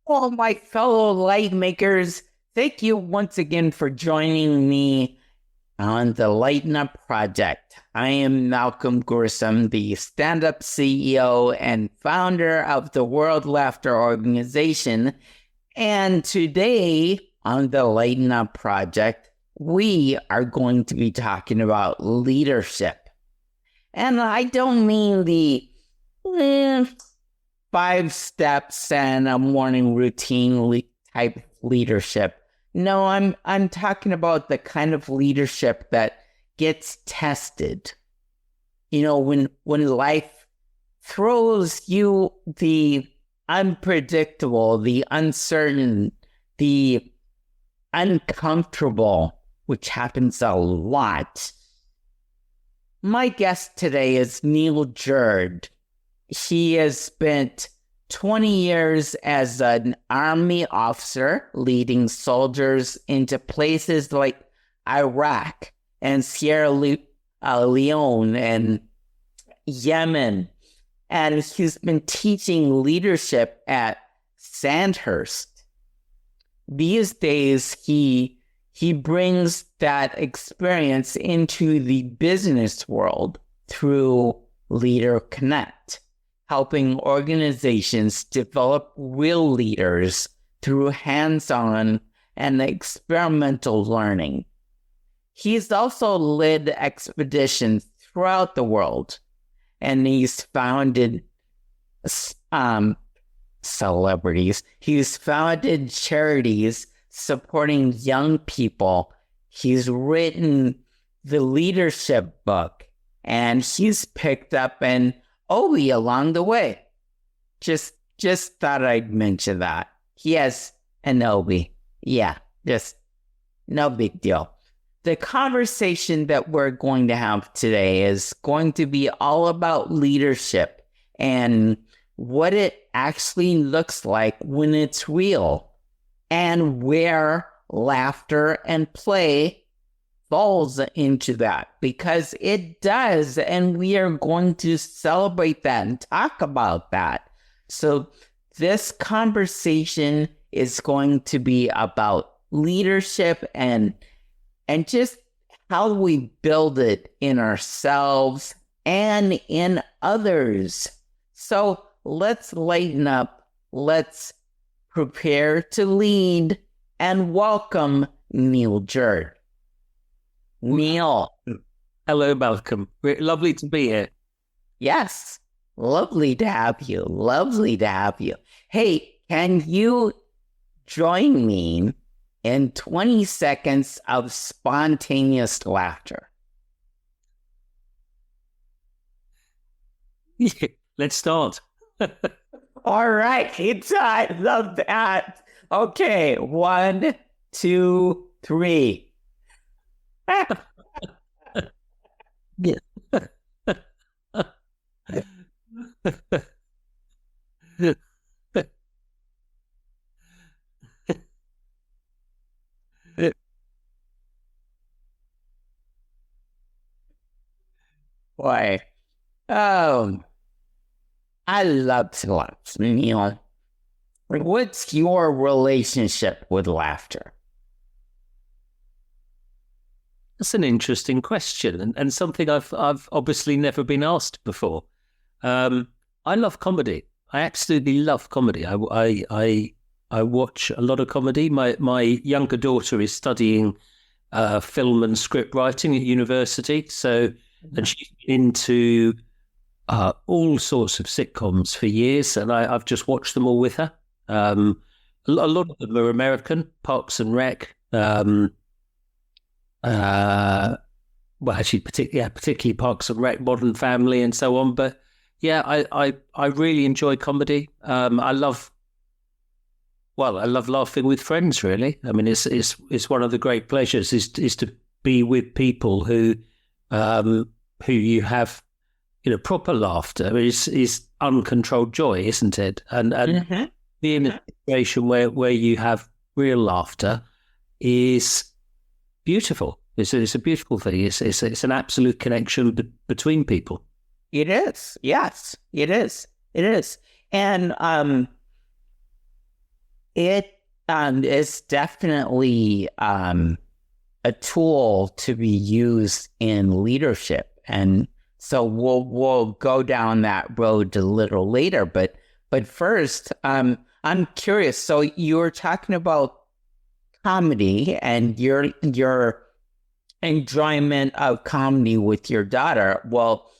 All my fellow light makers, thank you once again for joining me on the Lighten Up Project. I am Malcolm Gorsume, the stand-up CEO and founder of the World Laughter Organization. And today on the Lighten Up Project, we are going to be talking about leadership. And I don't mean the 5 steps and a morning routine type leadership. No, I'm talking about the kind of leadership that gets tested. You know, when life throws you the unpredictable, the uncertain, the uncomfortable, which happens a lot. My guest today is Jerd. He has spent 20 years as an army officer, leading soldiers into places like Iraq and Sierra Leone and Yemen. And he's been teaching leadership at Sandhurst. These days, he brings that experience into the business world through Leader Connect, helping organizations develop real leaders through hands-on and experimental learning. He's also led expeditions throughout the world, and he's founded celebrities. He's founded charities supporting young people. He's written the leadership book, and he's picked up an Obi along the way. Just thought I'd mention that. He has an Obi. Yeah, just no big deal. The conversation that we're going to have today is going to be all about leadership and what it actually looks like when it's real, and where laughter and play falls into that, because it does, and we are going to celebrate that and talk about that. So this conversation is going to be about leadership and just how we build it in ourselves and in others. So let's lighten up, let's prepare to lead, and welcome Jerd. Neil. Hello, Malcolm. Lovely to be here. Yes, lovely to have you. Lovely to have you. Hey, can you join me in 20 seconds of spontaneous laughter? Let's start. All right, I love that. Okay, 1, 2, 3. Yeah. Boy, I love to laugh, Neil. What's your relationship with laughter? That's an interesting question, and something I've obviously never been asked before. I love comedy. I absolutely love comedy. I watch a lot of comedy. My younger daughter is studying film and script writing at university, and she's been into all sorts of sitcoms for years, and I've just watched them all with her. A lot of them are American, Parks and Rec. Well, actually, particularly Parks and Rec, Modern Family, and so on. But yeah, I really enjoy comedy. I love laughing with friends. Really, I mean, it's one of the great pleasures is to be with people who you have, proper laughter. I mean, is uncontrolled joy, isn't it? And being in a situation where you have real laughter is beautiful. It's a beautiful thing. It's an absolute connection between people. It is. Yes, it is. It is. And It is definitely a tool to be used in leadership, and so we'll go down that road a little later. But first, I'm curious. So you were talking about comedy and your enjoyment of comedy with your daughter. Well,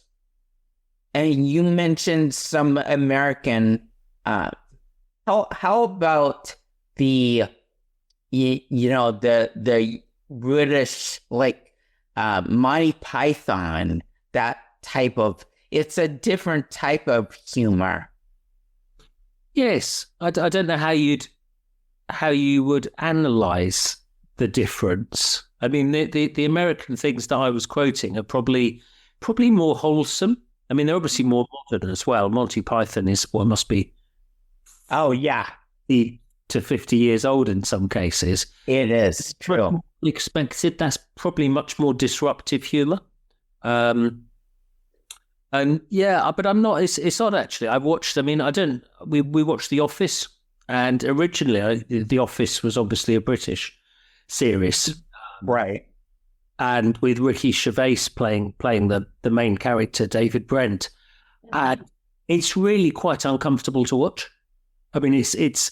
and you mentioned some American. How about the the British, like Monty Python, that type of, it's a different type of humor. Yes, I don't know how you would analyze the difference. I mean, the American things that I was quoting are probably more wholesome. I mean, they're obviously more modern as well. Monty Python is what must be Oh yeah, to 50 years old in some cases. it is true. Expected. That's probably much more disruptive humor. And yeah, but I'm not. It's odd actually. I've watched. I mean, I don't. We watched The Office, and originally The Office was obviously a British series, Right. and with Ricky Gervais playing the main character, David Brent, and it's really quite uncomfortable to watch. I mean, it's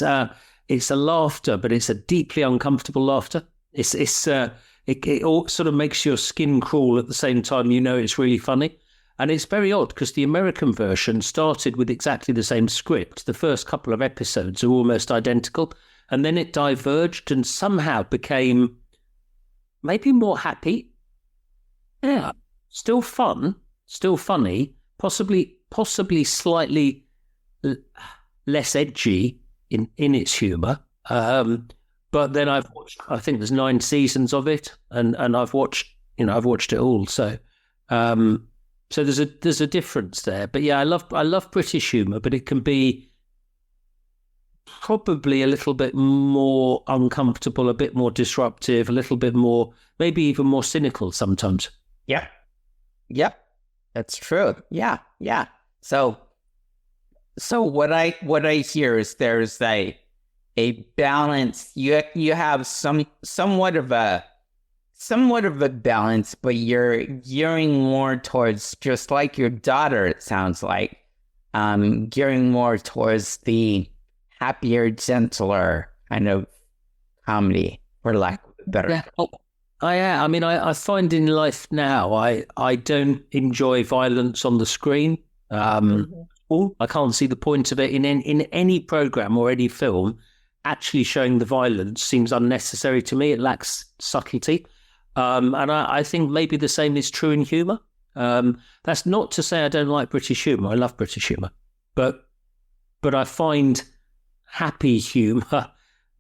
a laughter, but it's a deeply uncomfortable laughter. It all sort of makes your skin crawl at the same time. You know, it's really funny. And it's very odd because the American version started with exactly the same script. The first couple of episodes are almost identical. And then it diverged and somehow became maybe more happy. Yeah. Still fun, still funny, possibly slightly less edgy in its humour. But then I've watched, I think there's 9 seasons of it, and I've watched it all. So so there's a difference there. But yeah, I love British humour, but it can be probably a little bit more uncomfortable, a bit more disruptive, a little bit more, maybe even more cynical sometimes. Yep. Yep. That's true. Yeah. Yeah. So what I hear is there's a balance. You have somewhat of a balance, but you're gearing more towards, just like your daughter, it sounds like, gearing more towards the happier, gentler kind of comedy, for lack of a better. Yeah. Oh, I mean, I find in life now, I don't enjoy violence on the screen. I can't see the point of it in any program or any film. Actually showing the violence seems unnecessary to me. It lacks subtlety. And I think maybe the same is true in humour. That's not to say I don't like British humour. I love British humour. But I find happy humour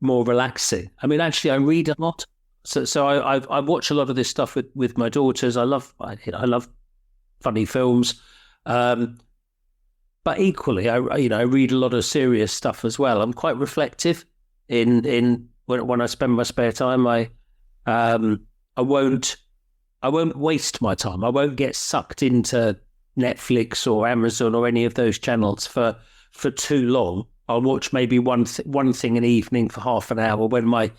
more relaxing. I mean, actually, I read a lot. So I watch a lot of this stuff with my daughters. I love funny films. But equally, I read a lot of serious stuff as well. I'm quite reflective in when I spend my spare time. I won't waste my time. I won't get sucked into Netflix or Amazon or any of those channels for too long. I'll watch maybe one thing an evening for half an hour when my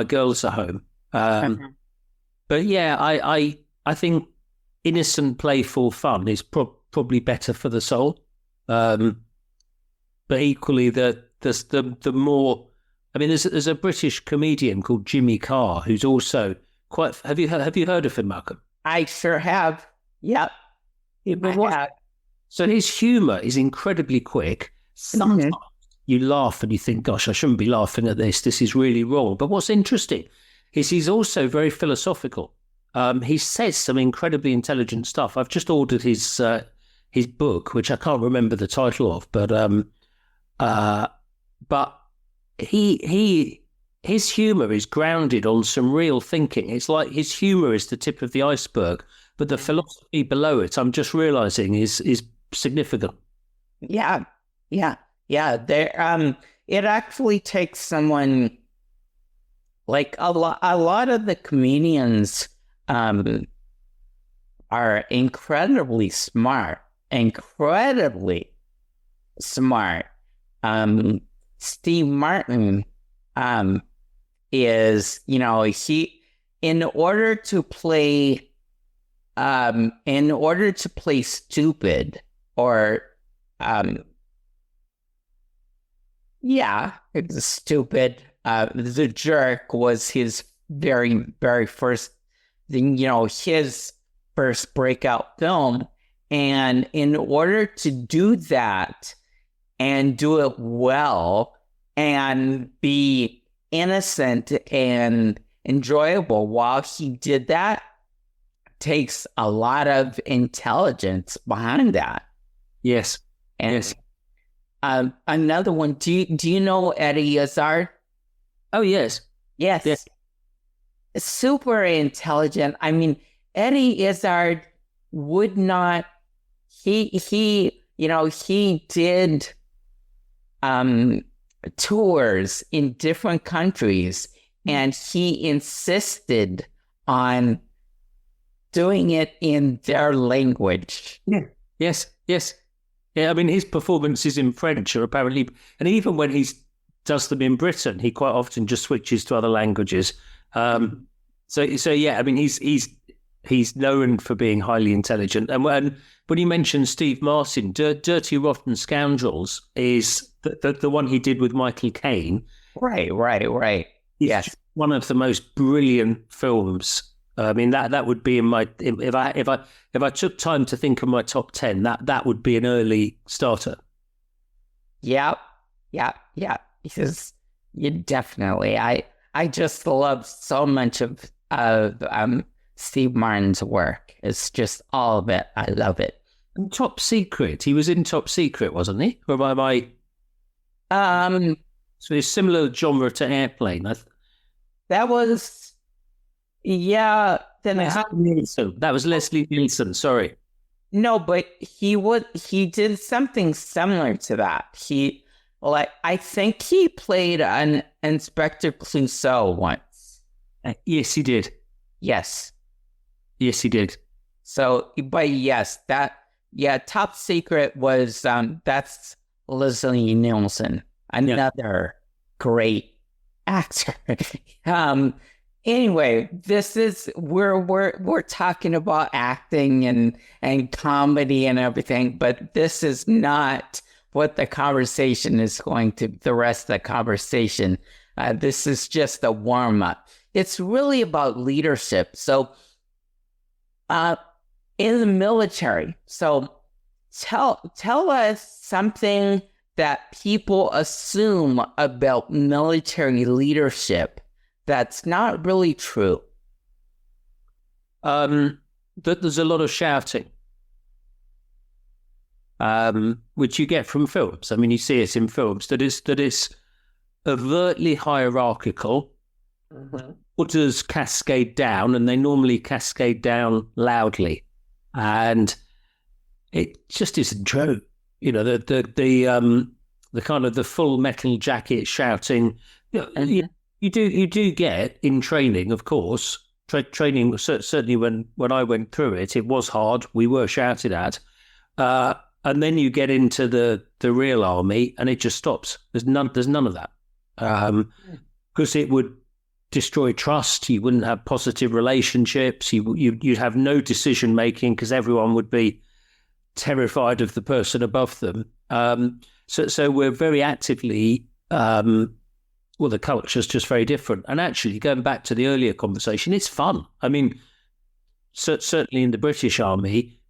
girls are home. But yeah, I think innocent, playful fun is probably better for the soul. But equally, the more, I mean, there's a British comedian called Jimmy Carr who's also quite. Have you heard of him, Malcolm? I sure have. Yep. I have. So his humour is incredibly quick. Sometimes you laugh and you think, "Gosh, I shouldn't be laughing at this. This is really wrong." But what's interesting is he's also very philosophical. He says some incredibly intelligent stuff. I've just ordered his book, which I can't remember the title of, but his humor is grounded on some real thinking. It's like his humor is the tip of the iceberg, but the philosophy below it, I'm just realizing, is significant. Yeah, yeah, yeah. There, it actually takes someone like a lot of the comedians are incredibly smart. Steve Martin is, he in order to play stupid or it's stupid. The Jerk was his very, very first thing, his first breakout film. And in order to do that and do it well and be innocent and enjoyable while he did that, takes a lot of intelligence behind that. Yes. And yes. Another one, do you know Eddie Izzard? Oh, yes. Yes. Super intelligent. I mean, Eddie Izzard would not, he did tours in different countries, and he insisted on doing it in their language. Yeah. Yes. Yeah, I mean, his performances in French are apparently, and even when he does them in Britain, he quite often just switches to other languages. So yeah, I mean, he's known for being highly intelligent. And when you mentioned Steve Martin, Dirty Rotten Scoundrels is the one he did with Michael Caine. Right. Yes, one of the most brilliant films. I mean, that would be in my, if I took time to think of my top 10, that would be an early starter. Yeah. Because you definitely, I just love so much of Steve Martin's work. It's just all of it. I love it. And Top Secret, he was in Top Secret, wasn't he? Or am I? So it's similar genre to Airplane. That was. Yeah, then that was Leslie Nielsen. Sorry, no, but he did something similar to that. I think he played an Inspector Clouseau once. Yes, he did. Yes, he did. So, but yes, Top Secret was that's Leslie Nielsen, another great actor. Anyway, this is we're talking about acting and comedy and everything, but this is not what the conversation is going to. The rest of the conversation, this is just a warm up. It's really about leadership. So, in the military, so tell us something that people assume about military leadership that's not really true. That there's a lot of shouting, which you get from films. I mean, you see it in films that it's overtly hierarchical. Mm-hmm. Orders cascade down, and they normally cascade down loudly, and it just isn't true. The kind of the Full Metal Jacket shouting. Mm-hmm. You do get in training, of course. Training, certainly when I went through it, it was hard. We were shouted at. And then you get into the real army and it just stops. There's none of that. Because it would destroy trust. You wouldn't have positive relationships. You'd have no decision making because everyone would be terrified of the person above them. So we're very actively... the culture's just very different. And actually, going back to the earlier conversation, it's fun. I mean, certainly in the British Army,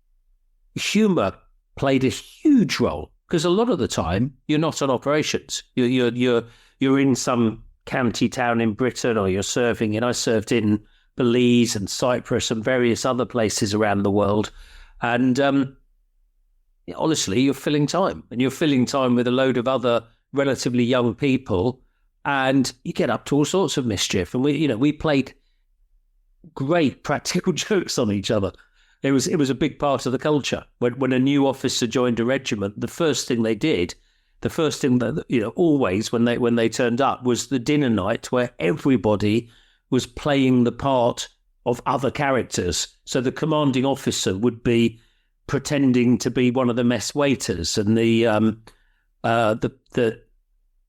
humour played a huge role because a lot of the time you're not on operations. You're in some county town in Britain, or you're serving. And I served in Belize and Cyprus and various other places around the world. And honestly, you're filling time, and you're filling time with a load of other relatively young people. And you get up to all sorts of mischief. And we played great practical jokes on each other. It was a big part of the culture. When a new officer joined a regiment, the first thing that always when they turned up was the dinner night where everybody was playing the part of other characters. So the commanding officer would be pretending to be one of the mess waiters, and the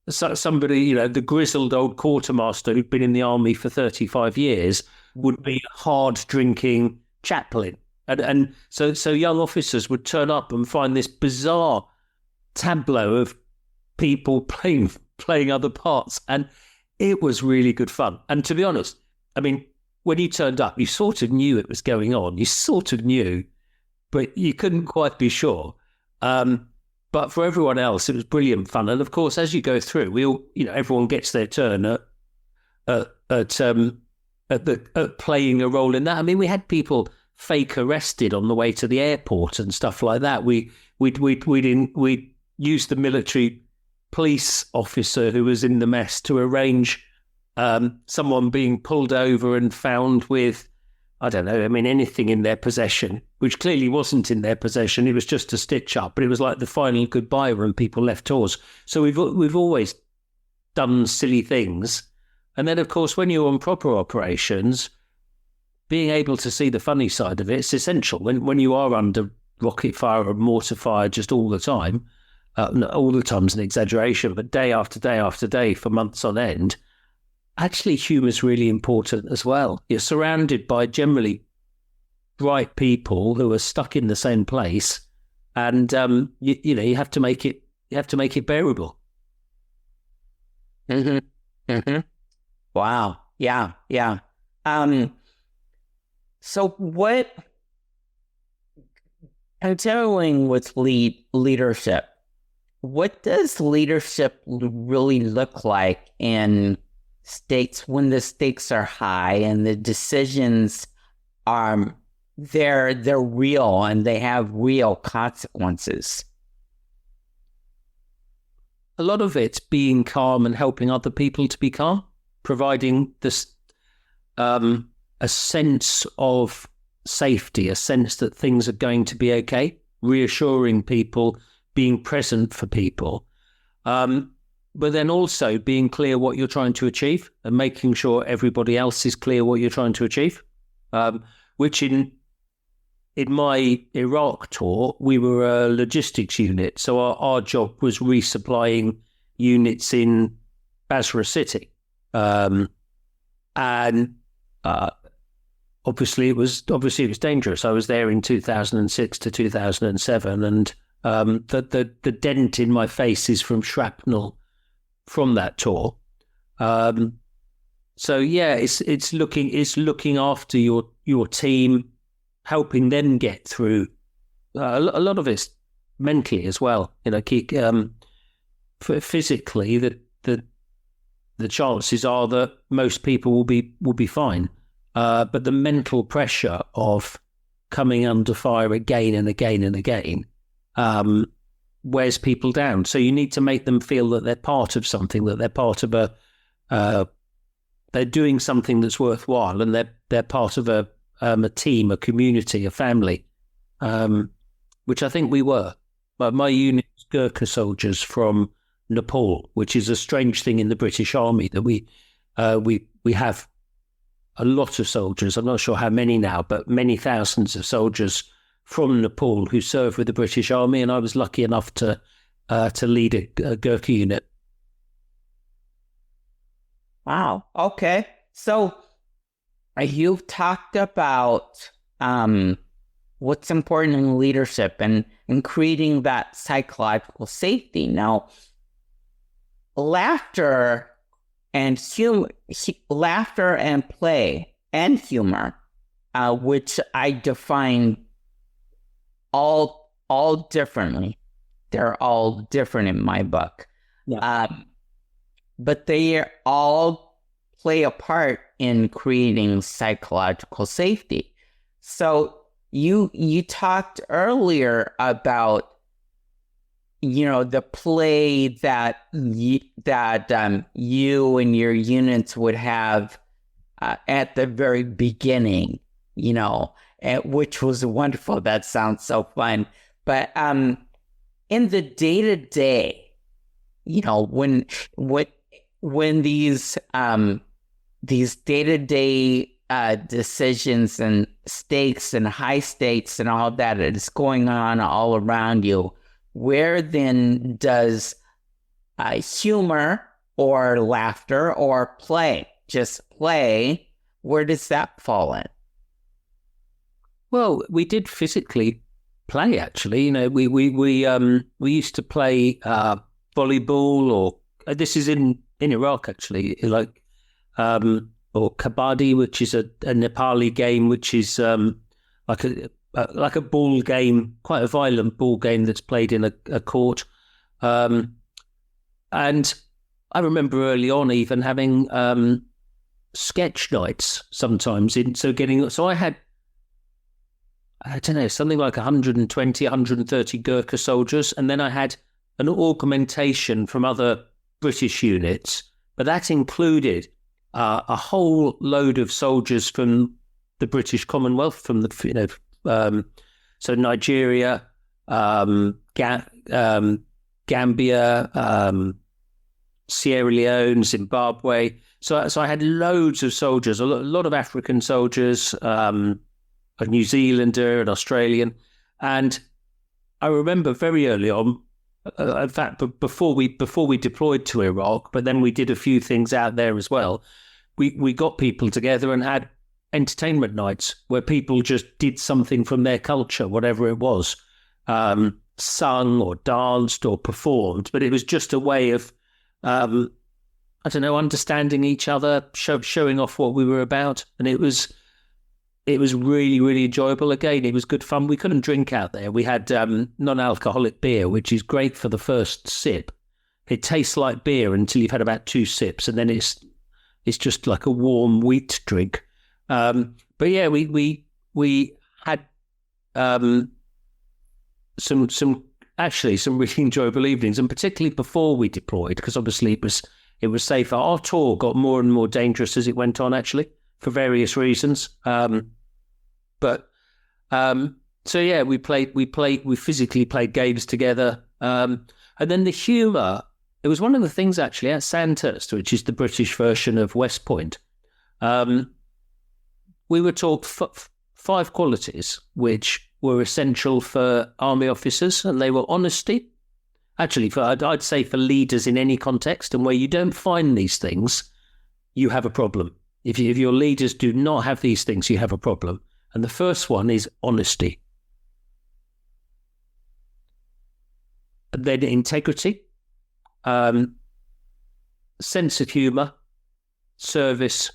somebody, the grizzled old quartermaster who'd been in the army for 35 years would be a hard drinking chaplain. And so young officers would turn up and find this bizarre tableau of people playing other parts. And it was really good fun. And to be honest, I mean, when you turned up, you sort of knew it was going on. You sort of knew, but you couldn't quite be sure. But for everyone else, it was brilliant fun. And of course, as you go through, we all, everyone gets their turn at playing a role in that. I mean, we had people fake arrested on the way to the airport and stuff like that. We used the military police officer who was in the mess to arrange someone being pulled over and found with, I don't know, I mean, anything in their possession, which clearly wasn't in their possession. It was just a stitch up, but it was like the final goodbye when people left tours. So we've always done silly things. And then, of course, when you're on proper operations, being able to see the funny side of it is essential. When you are under rocket fire or mortar fire just all the time, all the time's an exaggeration, but day after day after day for months on end, actually humour is really important as well. You're surrounded by generally bright people who are stuck in the same place, and you have to make it bearable. Mm-hmm. Mm-hmm. Wow. Yeah. Yeah. So what, continuing with leadership, what does leadership really look like in states when the stakes are high and the decisions are they're real and they have real consequences? A lot of it's being calm and helping other people to be calm, providing this a sense of safety, a sense that things are going to be okay, reassuring people, being present for people, but then also being clear what you're trying to achieve and making sure everybody else is clear what you're trying to achieve, which in my Iraq tour, we were a logistics unit. So our job was resupplying units in Basra City. Obviously it was dangerous. I was there in 2006 to 2007, and the dent in my face is from shrapnel from that tour. So yeah, it's looking after your team, helping them get through. A lot of it's mentally as well. Physically, the chances are that most people will be fine. But the mental pressure of coming under fire again and again and again wears people down. So you need to make them feel that they're part of something, that they're part of they're doing something that's worthwhile, and they're part of a team, a community, a family, which I think we were. My unit was Gurkha soldiers from Nepal, which is a strange thing in the British Army that we have a lot of soldiers. I'm not sure how many now, but many thousands of soldiers from Nepal who serve with the British Army, and I was lucky enough to lead a Gurkha unit. Wow. Okay. So you've talked about what's important in leadership and creating that psychological safety. Now, laughter and play and humor, which I define all differently. They're all different in my book. Yeah. But they all play a part in creating psychological safety. So you talked earlier about the play that you and your units would have at the very beginning, which was wonderful. That sounds so fun. But in the day-to-day, when these day-to-day decisions and stakes and high stakes and all that is going on all around you, where then does humor or laughter or play, just play, where does that fall in? Well, we did physically play actually. We used to play volleyball, or this is in Iraq actually, like or kabaddi, which is a Nepali game, which is like a ball game, quite a violent ball game that's played in a court. And I remember early on even having sketch nights sometimes. So I don't know, something like 120, 130 Gurkha soldiers, and then I had an augmentation from other British units, but that included a whole load of soldiers from the British Commonwealth, from the so Nigeria, Gambia, Sierra Leone, Zimbabwe. So I had loads of soldiers, a lot of African soldiers, a New Zealander, an Australian, and I remember very early on. In fact, before we deployed to Iraq, but then we did a few things out there as well. We got people together and had entertainment nights where people just did something from their culture, whatever it was, sung or danced or performed. But it was just a way of, I don't know, understanding each other, showing off what we were about, and it was really, really enjoyable. Again, it was good fun. We couldn't drink out there. We had non-alcoholic beer, which is great for the first sip. It tastes like beer until you've had about 2 sips, and then it's just like a warm wheat drink. But yeah, we had some really enjoyable evenings, and particularly before we deployed, because obviously it was safer. Our tour got more and more dangerous as it went on, actually, for various reasons. So yeah, we physically played games together. And then the humour, it was one of the things actually at Sandhurst, which is the British version of West Point. We were taught 5 qualities which were essential for army officers, and they were honesty. Actually, I'd say for leaders in any context, and where you don't find these things, you have a problem. If your leaders do not have these things, you have a problem. And the first one is honesty. Then integrity, sense of humour, service,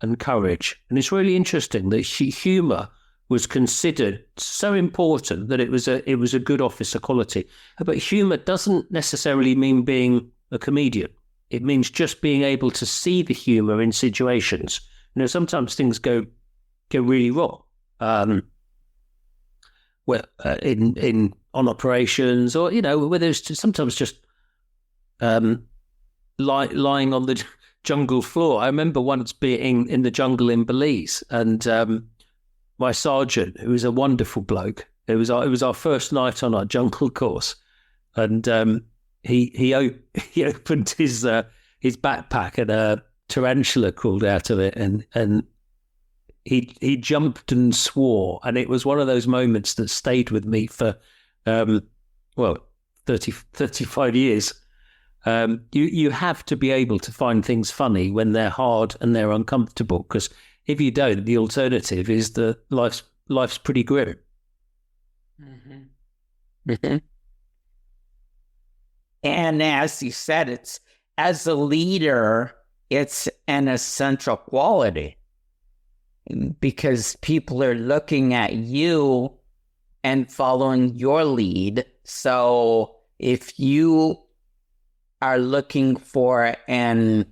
and courage. And it's really interesting that humour was considered so important that it was a good officer quality. But humour doesn't necessarily mean being a comedian. It means just being able to see the humour in situations. Sometimes things go really wrong. On operations, or whether it's sometimes just lying on the jungle floor. I remember once being in the jungle in Belize, and my sergeant, who was a wonderful bloke, it was our first night on our jungle course, and he opened his backpack, and a tarantula crawled out of it, and he jumped and swore, and it was one of those moments that stayed with me for 35 years. You have to be able to find things funny when they're hard and they're uncomfortable, because if you don't, the alternative is that life's pretty grim. Mm-hmm. Mm-hmm. And as you said, as a leader, it's an essential quality, because people are looking at you and following your lead. So if you are looking for and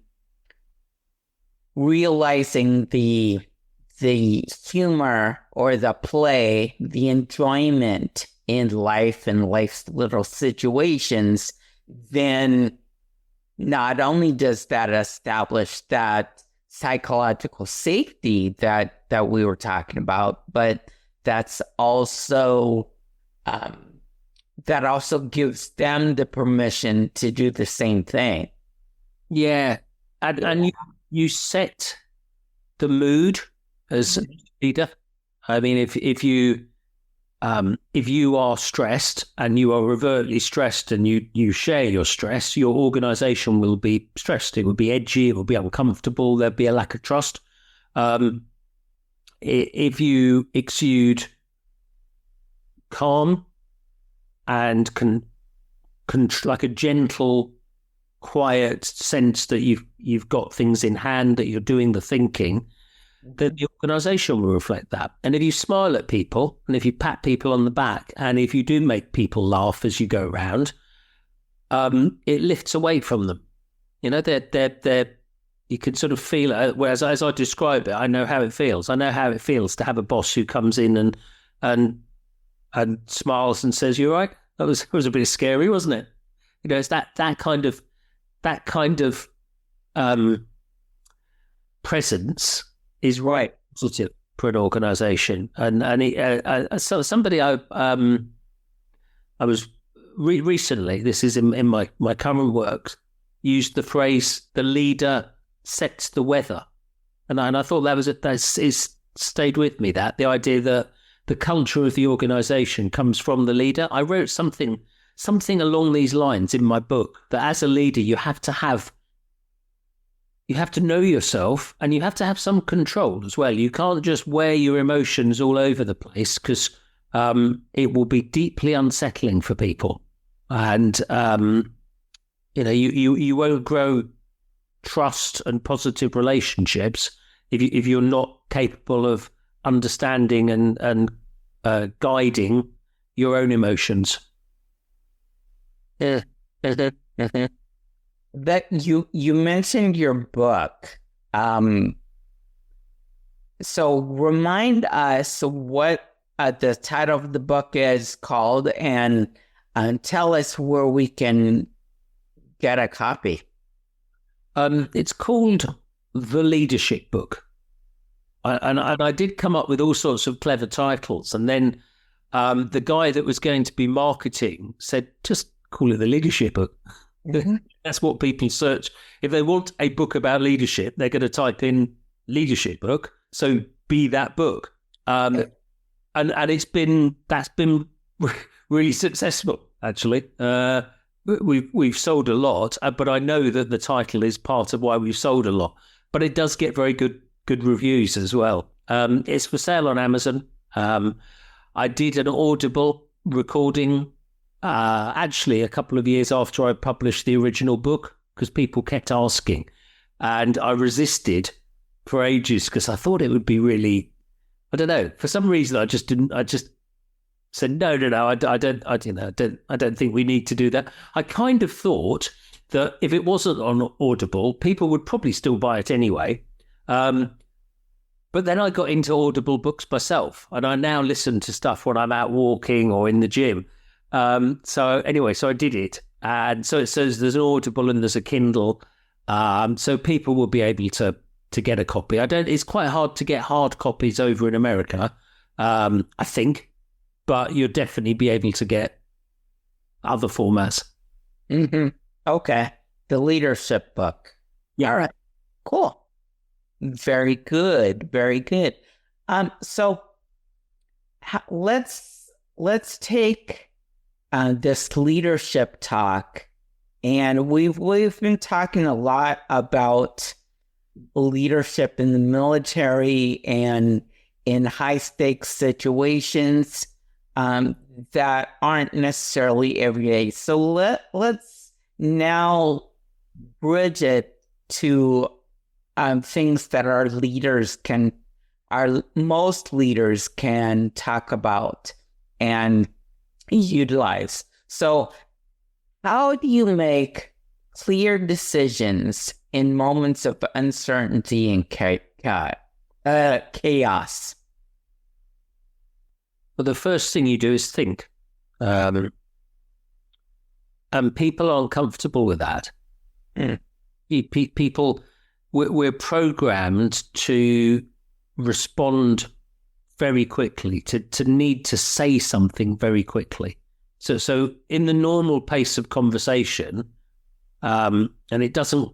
realizing the humor or the play, the enjoyment in life and life's little situations, then not only does that establish that psychological safety that we were talking about, but that's also that also gives them the permission to do the same thing. Yeah, and you set the mood as a leader. I mean, if you if you are stressed and you are overtly stressed and you share your stress, your organization will be stressed. It will be edgy. It will be uncomfortable. There'll be a lack of trust. If you exude calm and like a gentle, quiet sense that you've got things in hand, that you're doing the thinking, then the organization will reflect that. And if you smile at people, and if you pat people on the back, and if you do make people laugh as you go around, it lifts away from them. You know, they're you can sort of feel it. Whereas as I describe it, I know how it feels. I know how it feels to have a boss who comes in and smiles and says, "You're right." That was a bit scary, wasn't it? You know, it's that kind of presence is right positive for an organisation. And so somebody I was recently, this is in my current work, used the phrase "the leader sets the weather," and I thought that stayed with me. That the idea that the culture of the organisation comes from the leader. I wrote something along these lines in my book, that as a leader you have to know yourself, and you have to have some control as well. You can't just wear your emotions all over the place, because it will be deeply unsettling for people, and you know, you won't grow trust and positive relationships if you're not capable of understanding and guiding your own emotions. That you mentioned your book. So remind us what the title of the book is called, and tell us where we can get a copy. It's called The Leadership Book. And I did come up with all sorts of clever titles. And then the guy that was going to be marketing said, just call it The Leadership Book. Mm-hmm. That's what people search. If they want a book about leadership, they're going to type in leadership book. So be that book. And that's been really successful, actually. We've sold a lot, but I know that the title is part of why we've sold a lot. But it does get very good reviews as well. It's for sale on Amazon. I did an Audible recording actually a couple of years after I published the original book, because people kept asking, and I resisted for ages because I thought it would be really, I don't know, for some reason I just said no, I don't think we need to do that. I kind of thought that if it wasn't on Audible, people would probably still buy it anyway. But then I got into Audible books myself, and I now listen to stuff when I'm out walking or in the gym. So I did it. And so it says there's an Audible and there's a Kindle. So people will be able to get a copy. It's quite hard to get hard copies over in America, I think. But you'll definitely be able to get other formats. Mm-hmm. Okay. The Leadership Book. Yeah. All right. Cool. Very good. Very good. So let's take this leadership talk, and we've been talking a lot about leadership in the military and in high stakes situations that aren't necessarily everyday. So let's now bridge it to things that most leaders can talk about and utilize. So how do you make clear decisions in moments of uncertainty and chaos? Well, the first thing you do is think. And people aren't comfortable with that. Mm. People, we're programmed to respond very quickly, to need to say something very quickly. So in the normal pace of conversation, and it doesn't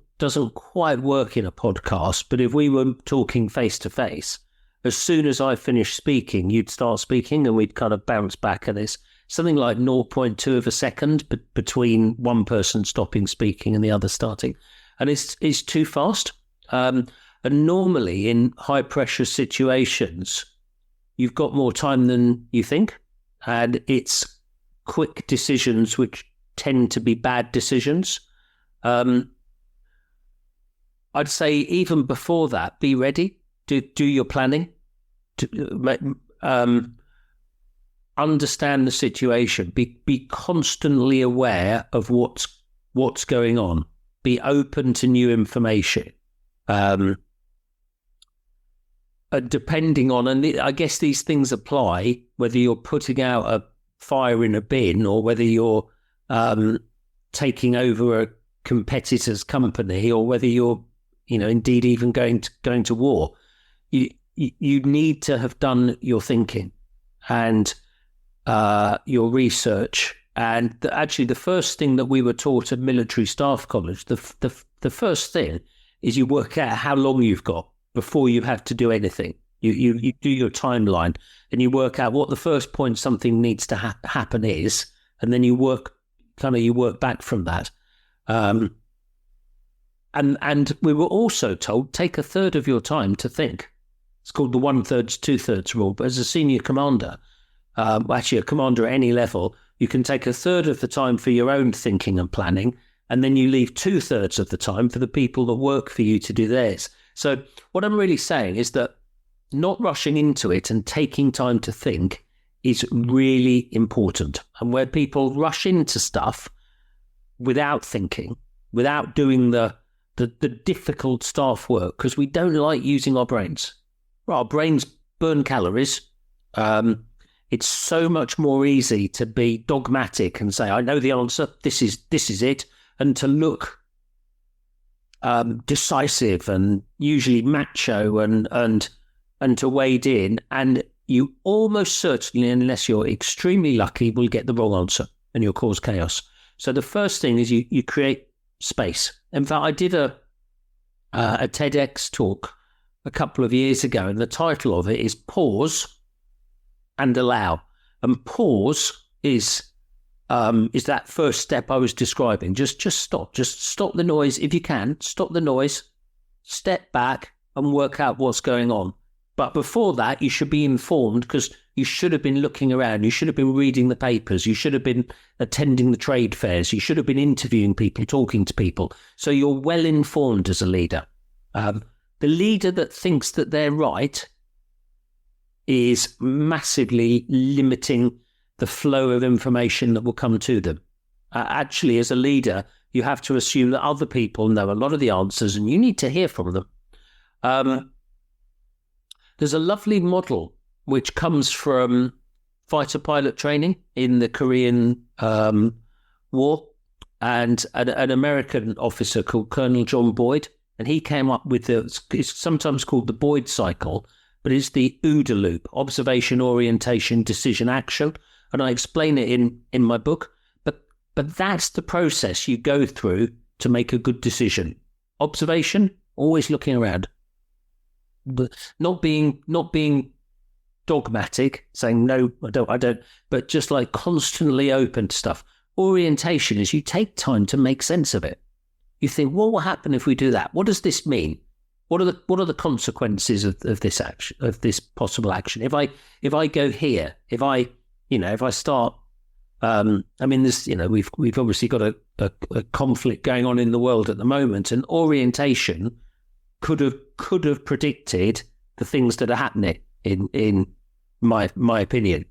quite work in a podcast, but if we were talking face to face, as soon as I finished speaking, you'd start speaking and we'd kind of bounce back. And it's something like 0.2 of a second between one person stopping speaking and the other starting. And it's too fast. And normally in high pressure situations, you've got more time than you think. And it's quick decisions, which tend to be bad decisions. I'd say even before that, be ready. Do your planning. Understand the situation. Be constantly aware of what's going on. Be open to new information. Depending on, and I guess these things apply whether you're putting out a fire in a bin or whether you're taking over a competitor's company or whether you're, indeed even going to war. You need to have done your thinking and your research. And actually, the first thing that we were taught at Military Staff College, the first thing is you work out how long you've got before you have to do anything. You do your timeline and you work out what the first point something needs to happen is, and then you work back from that. And we were also told, take a third of your time to think. It's called the 1/3, 2/3 rule. But as a senior commander, actually a commander at any level, you can take a third of the time for your own thinking and planning, and then you leave 2/3 of the time for the people that work for you to do theirs. So what I'm really saying is that not rushing into it and taking time to think is really important. And where people rush into stuff without thinking, without doing the difficult staff work, because we don't like using our brains. Well, our brains burn calories. It's so much more easy to be dogmatic and say, I know the answer, this is it, and to look decisive and usually macho and to wade in, and you almost certainly, unless you're extremely lucky, will get the wrong answer and you'll cause chaos. So the first thing is you create space. In fact, I did a TEDx talk a couple of years ago, and the title of it is Pause and Allow. And pause is that first step I was describing. Just stop. Just stop the noise. If you can, stop the noise, step back and work out what's going on. But before that, you should be informed, because you should have been looking around. You should have been reading the papers. You should have been attending the trade fairs. You should have been interviewing people, talking to people. So you're well informed as a leader. The leader that thinks that they're right is massively limiting the flow of information that will come to them. Actually, as a leader, you have to assume that other people know a lot of the answers and you need to hear from them. There's a lovely model which comes from fighter pilot training in the Korean War, and an American officer called Colonel John Boyd, and he came up with it's sometimes called the Boyd cycle, but it's the OODA loop: observation, orientation, decision, action. And I explain it in my book. But that's the process you go through to make a good decision. Observation, always looking around. But not being dogmatic, saying no, I don't, but just like constantly open to stuff. Orientation is you take time to make sense of it. You think, what will happen if we do that? What does this mean? What are the consequences of this action, of this possible action? If I go here, if I start, there's, we've obviously got a conflict going on in the world at the moment, and orientation could have predicted the things that are happening in my opinion.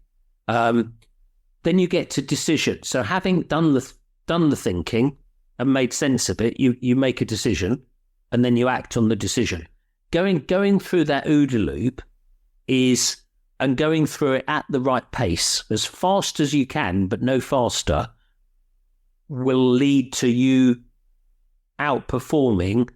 Then you get to decision. So having done the thinking and made sense of it, you make a decision and then you act on the decision. Going through that OODA loop and going through it at the right pace, as fast as you can, but no faster, will lead to you outperforming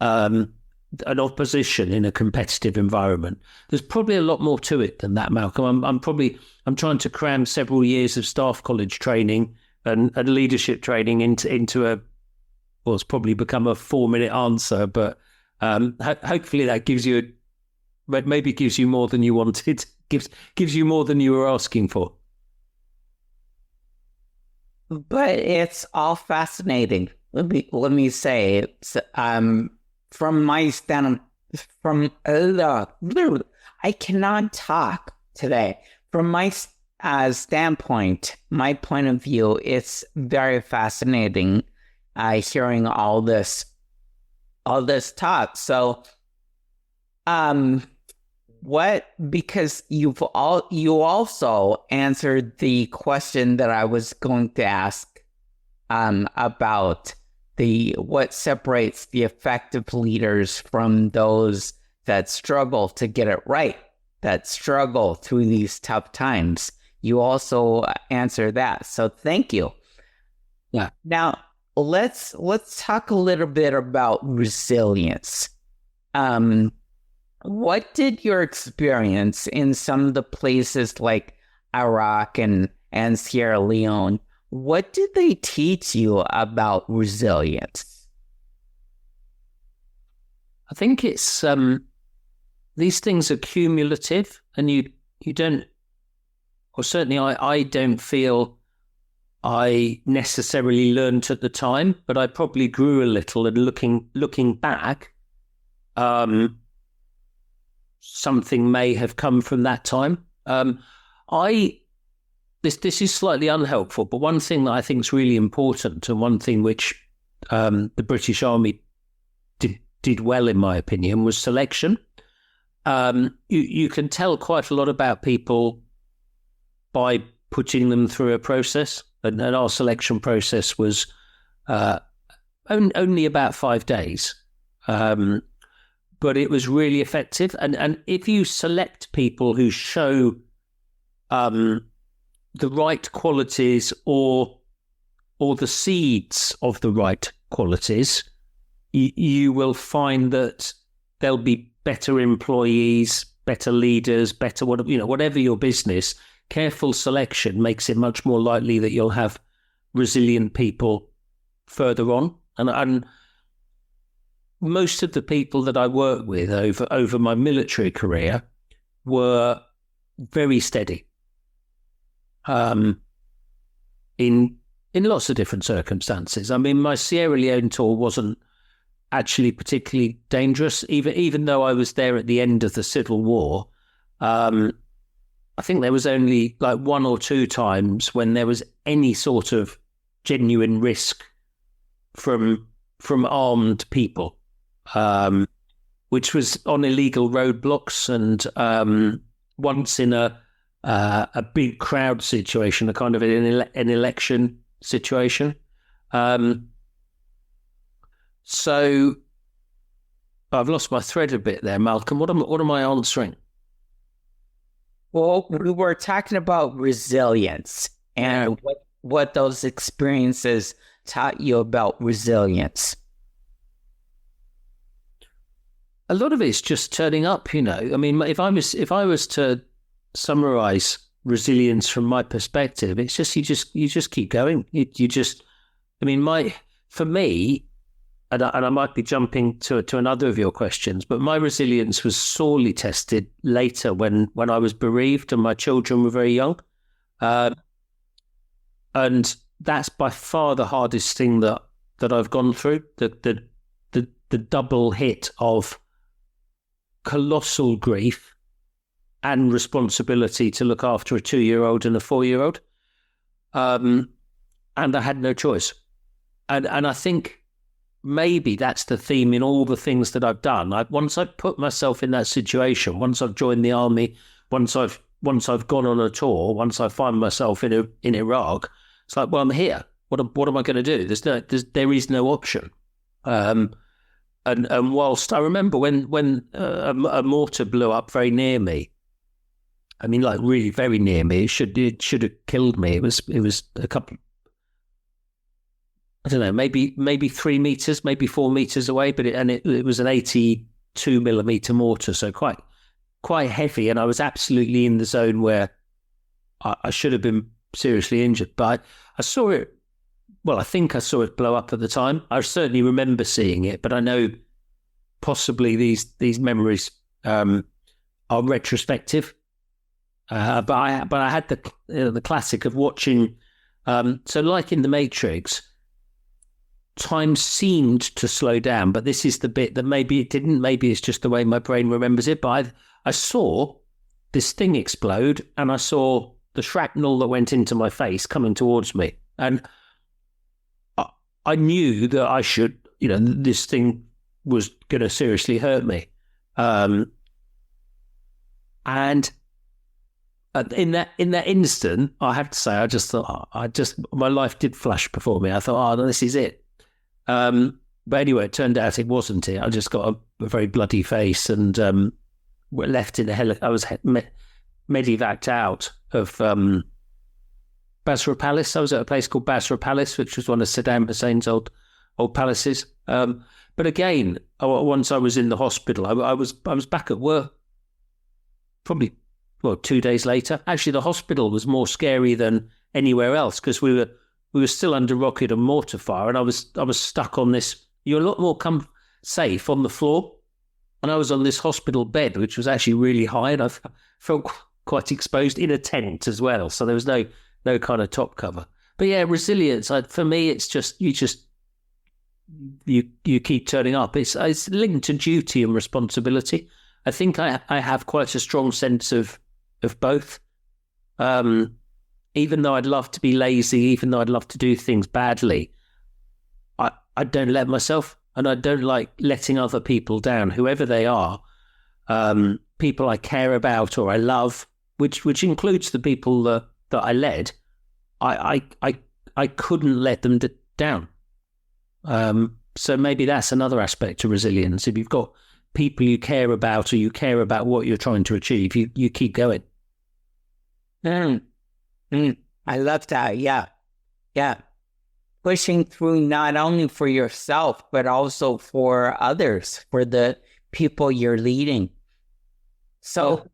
an opposition in a competitive environment. There's probably a lot more to it than that, Malcolm. I'm trying to cram several years of staff college training and leadership training into it's probably become a 4-minute answer, but hopefully that gives you but maybe gives you more than you wanted, gives you more than you were asking for. But it's all fascinating. Let me say, it's, from my stand, I cannot talk today. From my standpoint, my point of view, it's very fascinating hearing all this talk. So, because you also answered the question that I was going to ask about what separates the effective leaders from those that struggle to get it right, that struggle through these tough times. You also answered that. So thank you. Yeah. Now let's talk a little bit about resilience. What did your experience in some of the places like Iraq and Sierra Leone, what did they teach you about resilience? I think it's these things are cumulative, and you don't, or certainly I don't feel I necessarily learned at the time, but I probably grew a little. And looking back, something may have come from that time. This is slightly unhelpful, but one thing that I think is really important, and one thing which the British Army did well, in my opinion, was selection. You can tell quite a lot about people by putting them through a process, and our selection process was only about 5 days. But it was really effective. And if you select people who show the right qualities or the seeds of the right qualities, you will find that they'll be better employees, better leaders, better whatever your business. Careful selection makes it much more likely that you'll have resilient people further on. And most of the people that I worked with over my military career were very steady in lots of different circumstances. I mean, my Sierra Leone tour wasn't actually particularly dangerous, even though I was there at the end of the Civil War. I think there was only like 1 or 2 times when there was any sort of genuine risk from armed people. Which was on illegal roadblocks, and once in a big crowd situation, a kind of an election situation. So I've lost my thread a bit there, Malcolm. What am I answering? Well, we were talking about resilience and what those experiences taught you about resilience. A lot of it's just turning up, I mean, if I was to summarize resilience from my perspective, it's just you just keep going. For me, and I might be jumping to another of your questions, but my resilience was sorely tested later when I was bereaved and my children were very young, and that's by far the hardest thing that I've gone through. The double hit of colossal grief and responsibility to look after a 2-year-old and a 4-year-old. And I had no choice. And I think maybe that's the theme in all the things that I've done. Once I've put myself in that situation, once I've joined the army, once I've gone on a tour, once I find myself in Iraq, it's like, well, I'm here. What am I going to do? There is no option. And whilst I remember when a mortar blew up very near me, I mean, like really very near me, it should have killed me. It was a couple, I don't know, maybe 3 meters, maybe 4 meters away, but it was an 82 millimeter mortar, so quite heavy, and I was absolutely in the zone where I should have been seriously injured. But I saw it. Well, I think I saw it blow up at the time. I certainly remember seeing it, but I know possibly these memories are retrospective. But I had the classic of watching. So like in The Matrix, time seemed to slow down, but this is the bit that maybe it didn't. Maybe it's just the way my brain remembers it. But I saw this thing explode, and I saw the shrapnel that went into my face coming towards me, and I knew that I should, this thing was going to seriously hurt me. And in that instant, I have to say, I just thought, my life did flash before me. I thought, oh, this is it. But anyway, it turned out it wasn't it. I just got a very bloody face and were left in I was medevaced out of Basra Palace. I was at a place called Basra Palace, which was one of Saddam Hussein's old palaces. But again, once I was in the hospital, I was back at work probably 2 days later. Actually, the hospital was more scary than anywhere else because we were still under rocket and mortar fire, and I was stuck on this. You're a lot more safe on the floor, and I was on this hospital bed, which was actually really high, and I felt quite exposed in a tent as well. So there was no kind of top cover. But yeah, resilience. For me, it's just you keep turning up. It's linked to duty and responsibility. I think I have quite a strong sense of both. Even though I'd love to be lazy, even though I'd love to do things badly, I don't let myself, and I don't like letting other people down, whoever they are. People I care about or I love, which includes the people that I led. I couldn't let them down. So maybe that's another aspect to resilience. If you've got people you care about or you care about what you're trying to achieve, you keep going. I love that. Yeah. Pushing through not only for yourself, but also for others, for the people you're leading. So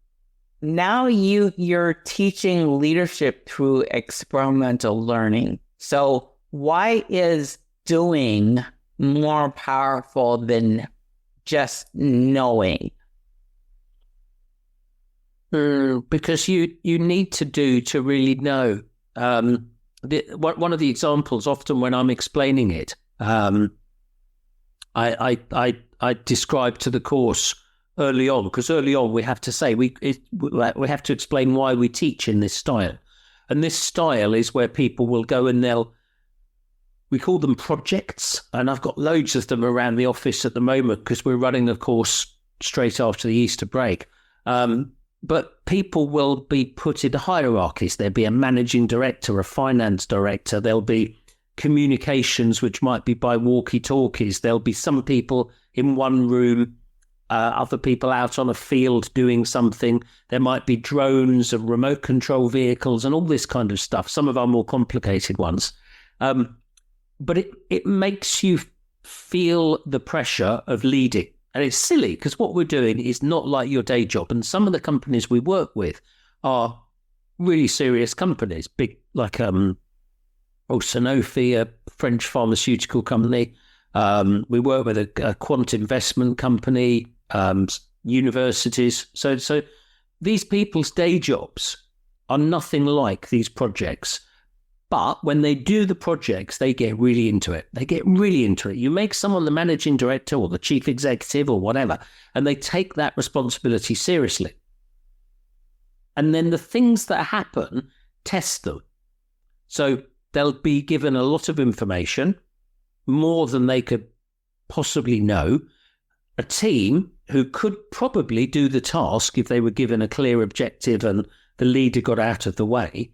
now you're teaching leadership through experimental learning. So why is doing more powerful than just knowing? Because you need to do to really know. One of the examples, often when I'm explaining it, I describe to the course early on, because early on we have to say we have to explain why we teach in this style, and this style is where people will go and we call them projects, and I've got loads of them around the office at the moment because we're running the course straight after the Easter break. But people will be put in hierarchies. There'll be a managing director, a finance director. There'll be communications, which might be by walkie-talkies. There'll be some people in one room, other people out on a field doing something. There might be drones and remote control vehicles and all this kind of stuff. Some of our more complicated ones. But it makes you feel the pressure of leading. And it's silly because what we're doing is not like your day job. And some of the companies we work with are really serious companies, big like Sanofi, a French pharmaceutical company. We work with a quant investment company, universities. So these people's day jobs are nothing like these projects. But when they do the projects, they get really into it. You make someone the managing director or the chief executive or whatever, and they take that responsibility seriously. And then the things that happen, test them. So they'll be given a lot of information, more than they could possibly know. A team who could probably do the task if they were given a clear objective and the leader got out of the way.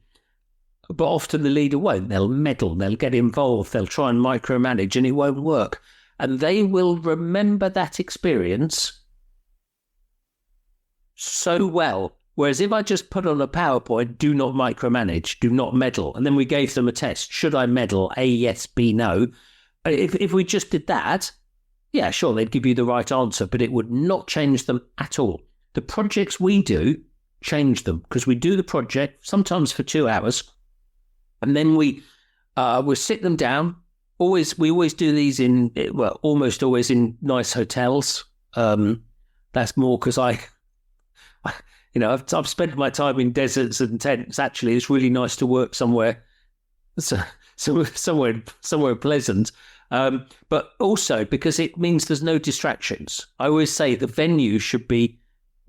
But often the leader won't. They'll meddle, they'll get involved, they'll try and micromanage, and it won't work. And they will remember that experience so well. Whereas if I just put on a PowerPoint, do not micromanage, do not meddle, and then we gave them a test, should I meddle? A, yes, B, no. If we just did that, yeah, sure, they'd give you the right answer, but it would not change them at all. The projects we do change them because we do the project sometimes for 2 hours. And then we'll sit them down. We always do these almost always in nice hotels. That's more because I've spent my time in deserts and tents. Actually, it's really nice to work somewhere, somewhere pleasant. But also because it means there's no distractions. I always say the venue should be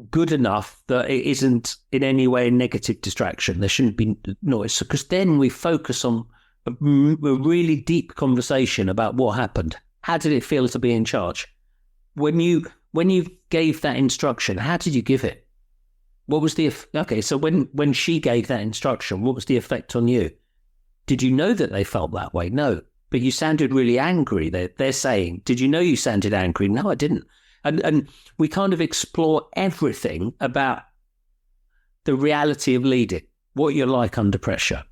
good enough that it isn't in any way a negative distraction. There shouldn't be noise, because then we focus on a really deep conversation about what happened. How did it feel to be in charge? When you gave that instruction, how did you give it? What was so when she gave that instruction, what was the effect on you? Did you know that they felt that way? No, but you sounded really angry. They're saying, did you know you sounded angry? No, I didn't. And we kind of explore everything about the reality of leading, what you're like under pressure.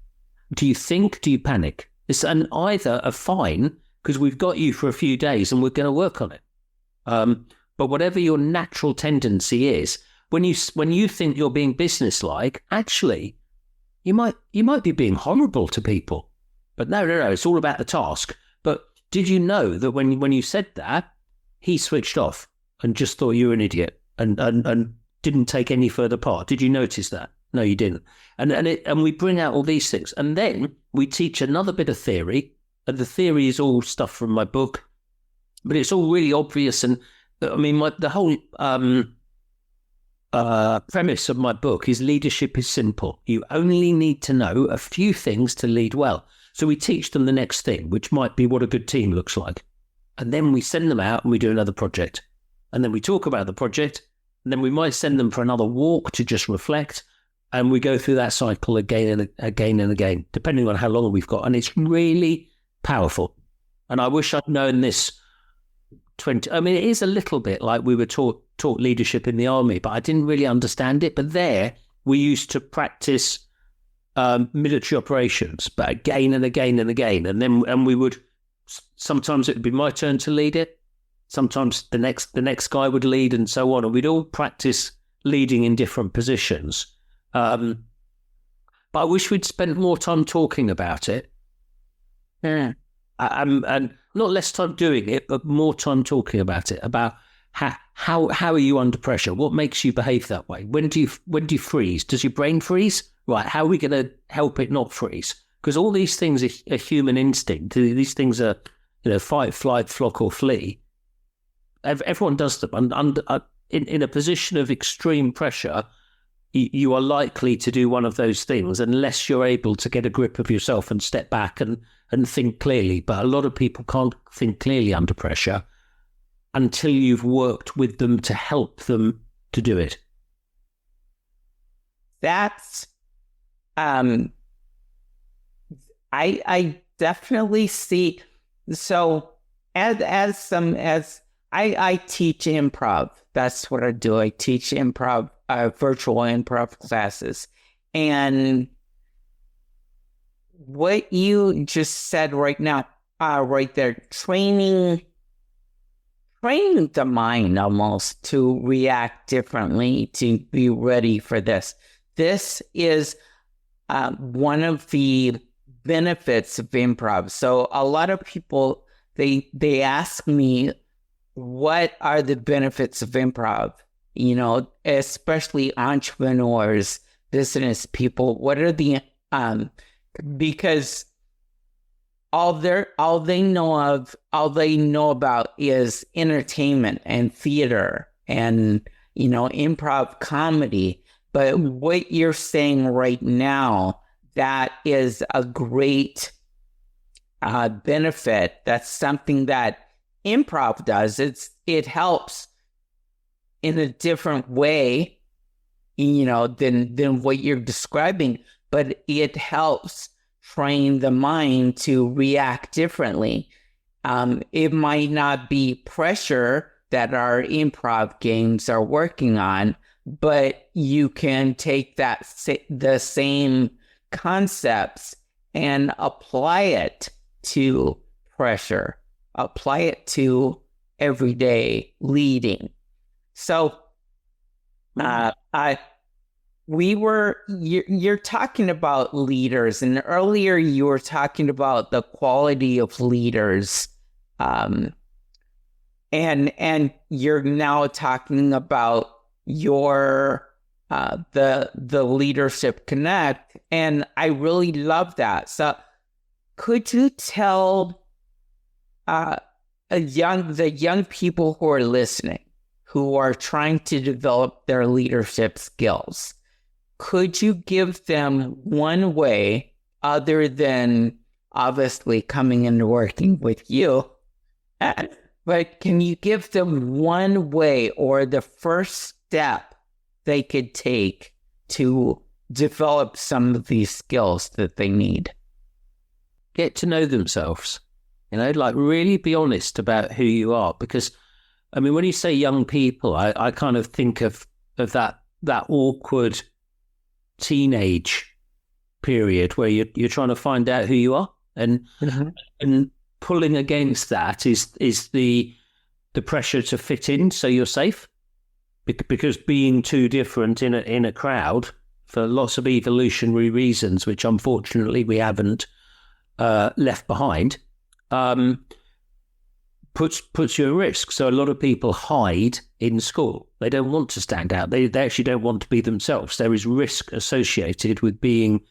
Do you think? Do you panic? It's an either a fine, because we've got you for a few days and we're going to work on it. But whatever your natural tendency is, when you think you're being businesslike, actually, you might be being horrible to people. But no, it's all about the task. But did you know that when you said that, he switched off and just thought you were an idiot and didn't take any further part? Did you notice that? No, you didn't. And we bring out all these things. And then we teach another bit of theory. And the theory is all stuff from my book, but it's all really obvious. And I mean, the whole premise of my book is leadership is simple. You only need to know a few things to lead well. So we teach them the next thing, which might be what a good team looks like. And then we send them out and we do another project. And then we talk about the project. And then we might send them for another walk to just reflect. And we go through that cycle again and again and again, depending on how long we've got. And it's really powerful. And I wish I'd known this it is a little bit like we were taught leadership in the army, but I didn't really understand it. But there we used to practice military operations, but again and again and again. And we would, sometimes it would be my turn to lead it. Sometimes the next guy would lead, and so on. And we'd all practice leading in different positions. But I wish we'd spent more time talking about it. Yeah. And not less time doing it, but more time talking about it, about how are you under pressure? What makes you behave that way? When do you freeze? Does your brain freeze? Right, how are we going to help it not freeze? Because all these things are human instinct. These things are, fight, flight, flock, or flee. Everyone does them. And in a position of extreme pressure, you are likely to do one of those things unless you're able to get a grip of yourself and step back and think clearly. But a lot of people can't think clearly under pressure until you've worked with them to help them to do it. That's, I definitely see. So as I teach improv. That's what I do. I teach improv, virtual improv classes. And what you just said right now, right there, training the mind almost to react differently, to be ready for this. This is one of the benefits of improv. So a lot of people, they ask me, what are the benefits of improv? Especially entrepreneurs, business people. What are the because all they know about is entertainment and theater and improv comedy. But what you're saying right now, that is a great benefit. That's something that improv does. It helps in a different way, than what you're describing, but it helps train the mind to react differently. It might not be pressure that our improv games are working on, but you can take the same concepts and apply it to pressure. Apply it to everyday leading. So, you're talking about leaders, and earlier you were talking about the quality of leaders, and you're now talking about your the Leadership Connect, and I really love that. So, could you tell the young people who are listening, who are trying to develop their leadership skills, could you give them one way, other than obviously coming and working with you, but can you give them one way or the first step they could take to develop some of these skills that they need? Get to know themselves, like really be honest about who you are. Because, I mean, when you say young people, I kind of think of that awkward teenage period where you're trying to find out who you are, and pulling against that is the pressure to fit in so you're safe, because being too different in a crowd for lots of evolutionary reasons, which unfortunately we haven't left behind, puts you at risk. So a lot of people hide in school. They don't want to stand out. They actually don't want to be themselves. There is risk associated with being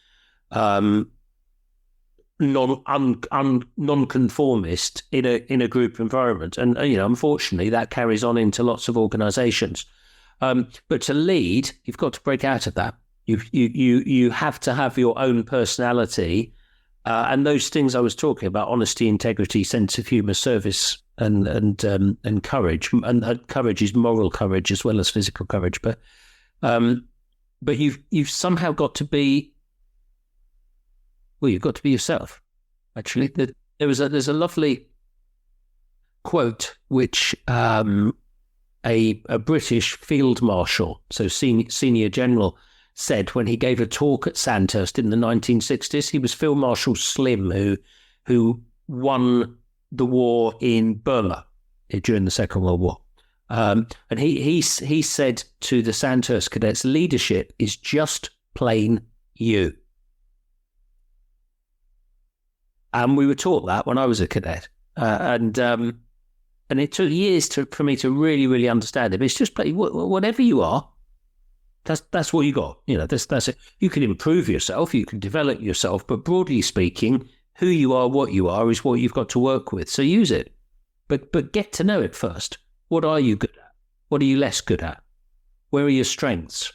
non-conformist in a group environment, and unfortunately that carries on into lots of organisations. But to lead, you've got to break out of that. You have to have your own personality, and those things I was talking about: honesty, integrity, sense of humour, service, and courage. And courage is moral courage as well as physical courage. But you've somehow got to be. Well, you've got to be yourself. Actually, there's a lovely quote which a British field marshal, so senior general, said when he gave a talk at Sandhurst in the 1960s. He was Field Marshal Slim, who won the war in Burma during the Second World War. And he said to the Sandhurst cadets, leadership is just plain you. And we were taught that when I was a cadet, and it took years for me to really, really understand it. But it's just whatever you are, that's what you got. That's it. You can improve yourself, you can develop yourself, but broadly speaking, who you are, what you are, is what you've got to work with. So use it, but get to know it first. What are you good at? What are you less good at? Where are your strengths?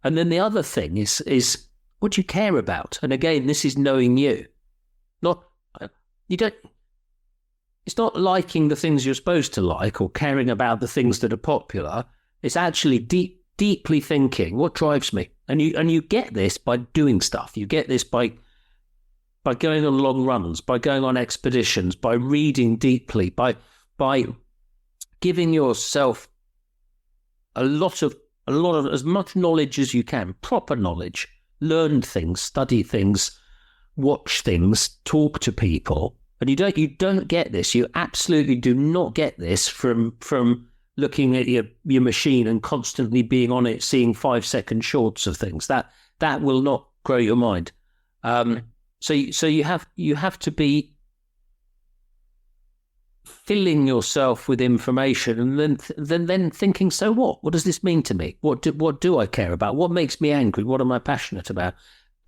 And then the other thing is what do you care about? And again, this is knowing you. It's not liking the things you're supposed to like or caring about the things that are popular. It's actually deeply thinking, what drives me? And you get this by doing stuff. You get this by going on long runs, by going on expeditions, by reading deeply, by giving yourself a lot of as much knowledge as you can, proper knowledge, learn things, study things, watch things, talk to people. And you don't get this. You absolutely do not get this from looking at your machine and constantly being on it, seeing 5-second shorts of things. That will not grow your mind. So you have to be filling yourself with information, and then thinking, so what? What does this mean to me? What do I care about? What makes me angry? What am I passionate about?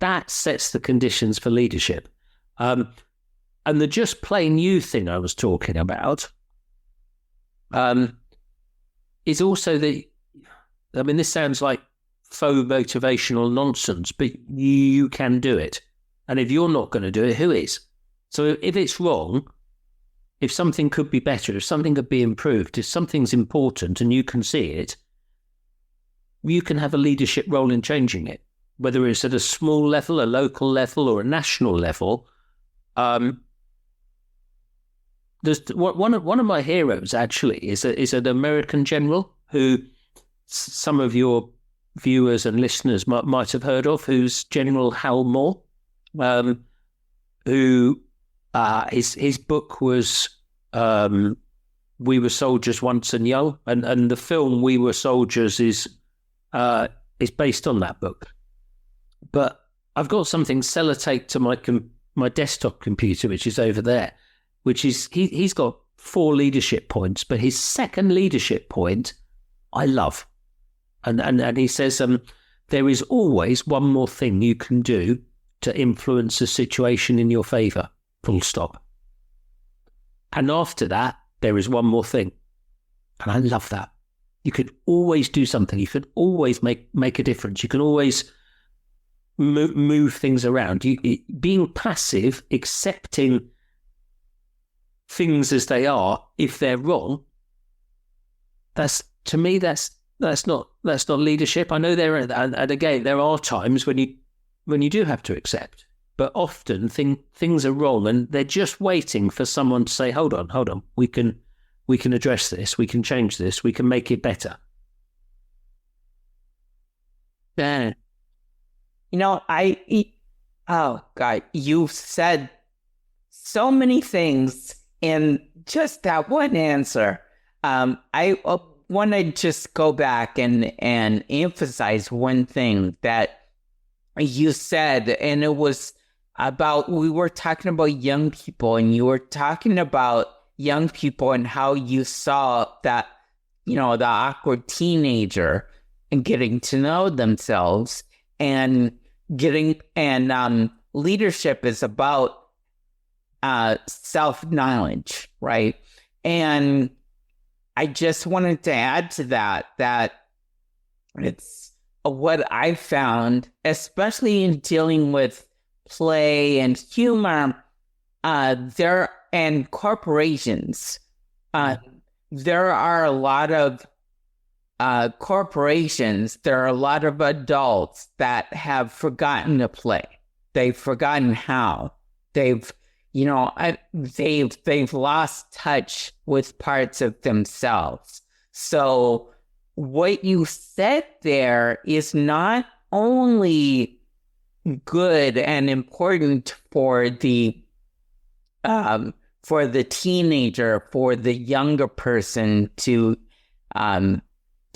That sets the conditions for leadership. And the just plain you thing I was talking about is also this sounds like faux motivational nonsense, but you can do it. And if you're not going to do it, who is? So if it's wrong, if something could be better, if something could be improved, if something's important and you can see it, you can have a leadership role in changing it, whether it's at a small level, a local level, or a national level. There's one of my heroes actually is an American general who some of your viewers and listeners might have heard of, who's General Hal Moore, who his book was We Were Soldiers Once and Young, and the film We Were Soldiers is based on that book. But I've got something sellotaped to my desktop computer, which is over there, which is he's got 4 leadership points, but his second leadership point I love. And he says, there is always one more thing you can do to influence a situation in your favour, full stop. And after that, there is one more thing. And I love that. You can always do something. You can always make a difference. You can always move things around. Being passive, accepting things as they are, if they're wrong, that's not leadership. I know and again, there are times when you do have to accept, but often things are wrong and they're just waiting for someone to say, hold on, we can address this, we can change this, we can make it better. Ben, oh God, you've said so many things in just that one answer. I want to just go back and emphasize one thing that you said, and it was about, we were talking about young people, and you were talking about young people and how you saw that, the awkward teenager and getting to know themselves and leadership is about self-knowledge, right? And I just wanted to add to that it's what I found, especially in dealing with play and humor, and corporations. There are a lot of corporations, there are a lot of adults that have forgotten to play. They've forgotten how. They've lost touch with parts of themselves. So what you said there is not only good and important for the teenager, for the younger person to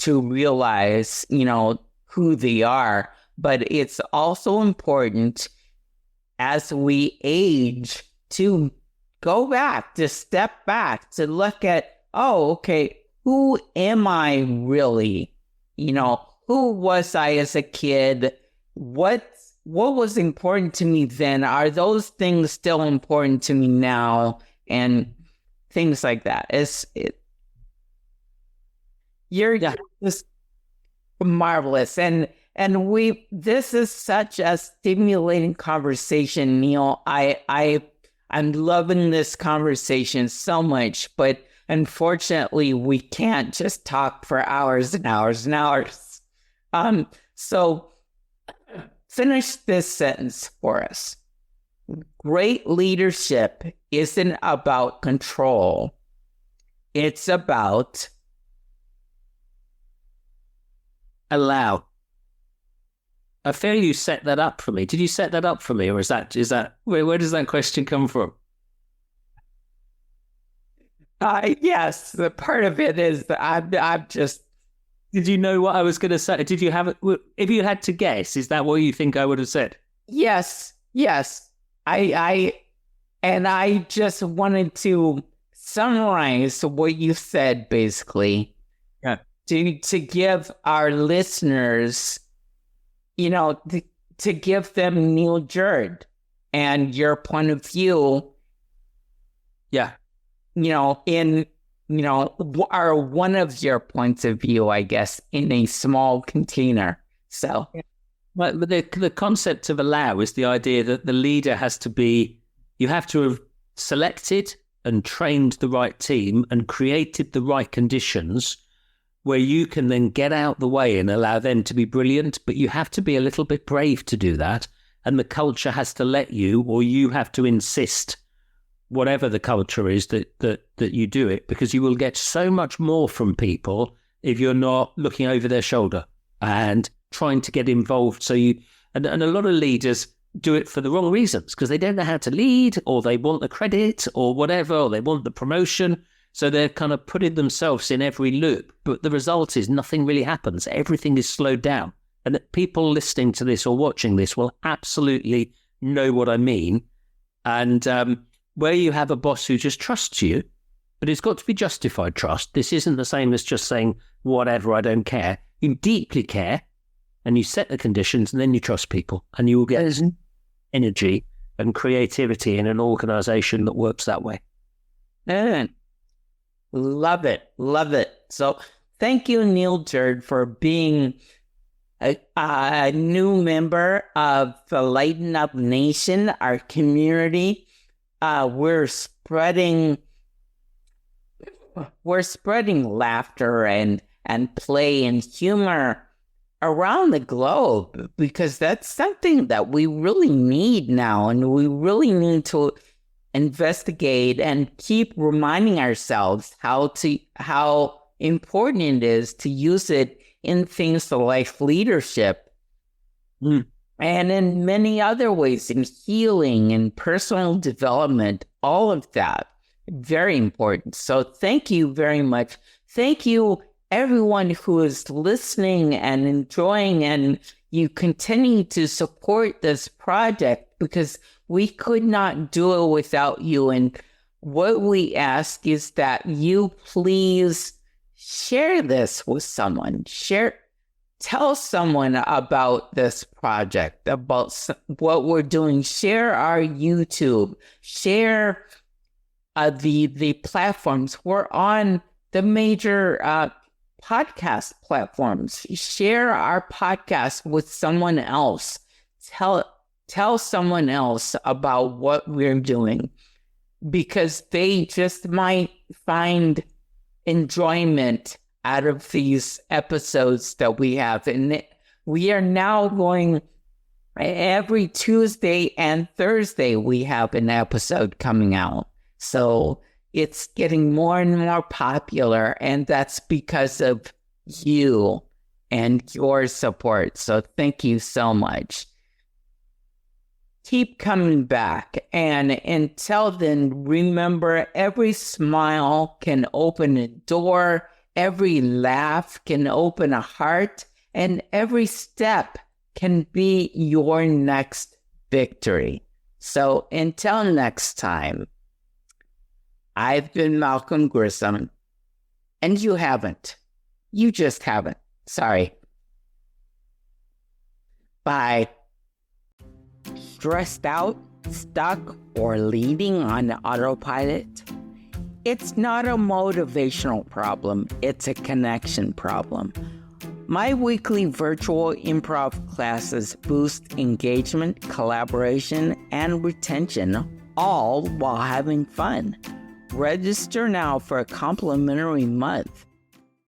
realize, who they are, but it's also important as we age to go back, to step back, to look at, okay, who am I really? Who was I as a kid? What was important to me then? Are those things still important to me now? And things like that. You're just marvelous. And this is such a stimulating conversation, Neil. I'm loving this conversation so much, but unfortunately we can't just talk for hours and hours and hours. So finish this sentence for us. Great leadership isn't about control. It's about allow. I feel you set that up for me. Did you set that up for me, or is that where does that question come from? Yes, the part of it is that I'm just. Did you know what I was going to say? Did you have it? If you had to guess, is that what you think I would have said? Yes. I just wanted to summarize what you said, basically. Yeah. To give our listeners, to give them Neil Jerd and your point of view. Yeah. Are one of your points of view, I guess, in a small container. So, but the concept of allow is the idea that the leader you have to have selected and trained the right team and created the right conditions where you can then get out the way and allow them to be brilliant, but you have to be a little bit brave to do that. And the culture has to let you, or you have to insist, whatever the culture is, that you do it, because you will get so much more from people if you're not looking over their shoulder and trying to get involved. And a lot of leaders do it for the wrong reasons, because they don't know how to lead, or they want the credit or whatever, or they want the promotion. So they're kind of putting themselves in every loop. But the result is nothing really happens. Everything is slowed down. And that people listening to this or watching this will absolutely know what I mean. And where you have a boss who just trusts you but it's got to be justified trust. This isn't the same as just saying, whatever, I don't care. You deeply care, and you set the conditions, and then you trust people, and you will get energy and creativity in an organization that works that way. And love it. Love it. So thank you, Neil Jerd, for being a new member of the Lighten Up Nation, our community. We're spreading laughter and play and humor around the globe, because that's something that we really need now, and we really need to investigate and keep reminding ourselves how important it is to use it in things like leadership and in many other ways, in healing and personal development, all of that. Very important. So thank you very much. Thank you, everyone who is listening and enjoying, and you continue to support this project, because we could not do it without you. And what we ask is that you please share this with someone. Tell someone about this project, about what we're doing. Share our YouTube. Share the platforms. We're on the major podcast platforms. Share our podcast with someone else. Tell someone else about what we're doing, because they just might find enjoyment out of these episodes that we have. And we are now going every Tuesday and Thursday, we have an episode coming out. So it's getting more and more popular, and that's because of you and your support. So thank you so much. Keep coming back, and until then, remember, every smile can open a door, every laugh can open a heart, and every step can be your next victory. So until next time, I've been Malcolm Grissom, and you haven't. You just haven't. Sorry. Bye. Stressed out, stuck, or leading on autopilot? It's not a motivational problem, it's a connection problem. My weekly virtual improv classes boost engagement, collaboration, and retention, all while having fun. Register now for a complimentary month